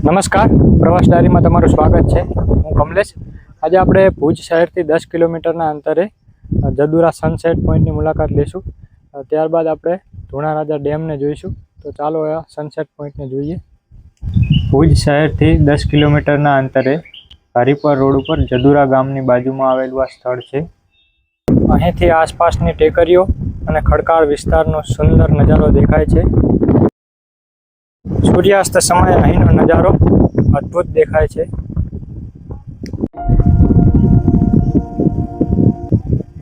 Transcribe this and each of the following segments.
નમસ્કાર, પ્રવાસ ડાયરીમાં તમારું સ્વાગત છે. હું કમલેશ. આજે આપણે ભુજ શહેરથી 10 કિલોમીટરના અંતરે જદુરા સનસેટ પોઈન્ટની મુલાકાત લઈશું. ત્યારબાદ આપણે ધુણા રાજા ડેમને જોઈશું. તો ચાલો આ સનસેટ પોઈન્ટને જોઈએ. ભુજ શહેરથી 10 કિલોમીટરના અંતરે હરિપર રોડ ઉપર જદુરા ગામની બાજુમાં આવેલું આ સ્થળ છે. અહીંથી આસપાસની ટેકરીઓ અને ખડકાળ વિસ્તારનો સુંદર નજારો દેખાય છે. સૂર્યાસ્ત સમયે અહીંનો નજારો અદ્ભુત દેખાય છે.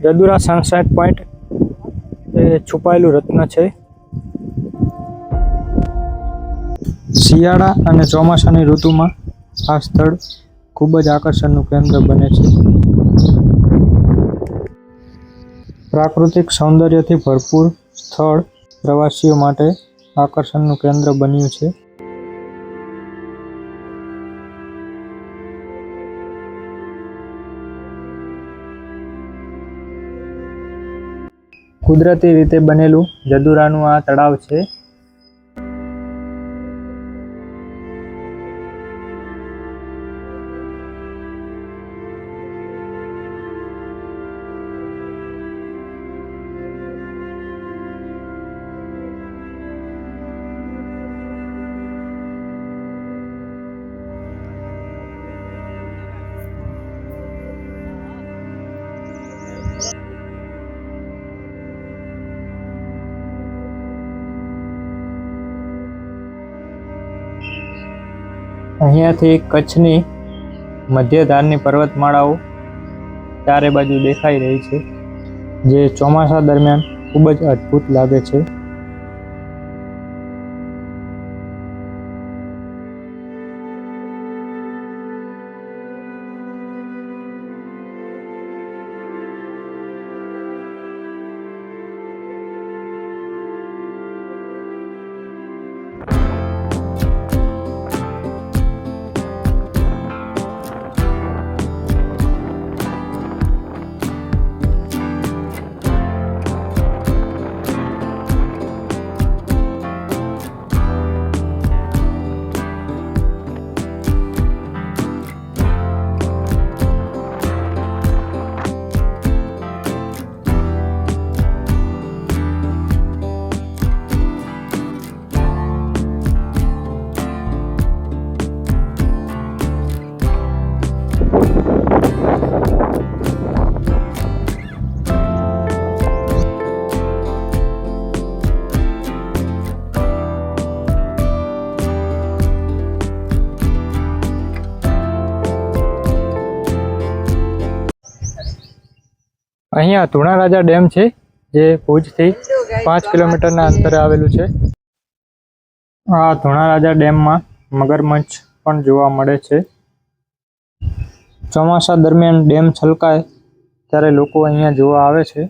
જદુરા સનસેટ પોઈન્ટ એ છુપાયેલું રત્ન છે. શિયાળા અને ચોમાસાની ઋતુમાં આ સ્થળ ખૂબ જ આકર્ષણનું કેન્દ્ર બને છે. પ્રાકૃતિક સૌંદર્યથી ભરપૂર સ્થળ પ્રવાસીઓ માટે આકર્ષણનું કેન્દ્ર બન્યું છે. કુદરતી રીતે બનેલું જદુરાનું આ તળાવ છે. અહીંયાથી કચ્છની મધ્યધારની પર્વતમાળાઓ ચારે બાજુ દેખાઈ રહી છે, જે ચોમાસા દરમિયાન ખૂબ જ અદ્ભુત લાગે છે. અહીંયા ધુણા રાજા ડેમ છે, જે ભુજથી 5 કિલોમીટરના અંતરે આવેલું છે. આ ધુણા રાજા ડેમમાં મગરમચ્છ પણ જોવા મળે છે. ચોમાસા દરમિયાન ડેમ છલકાય ત્યારે લોકો અહીંયા જોવા આવે છે.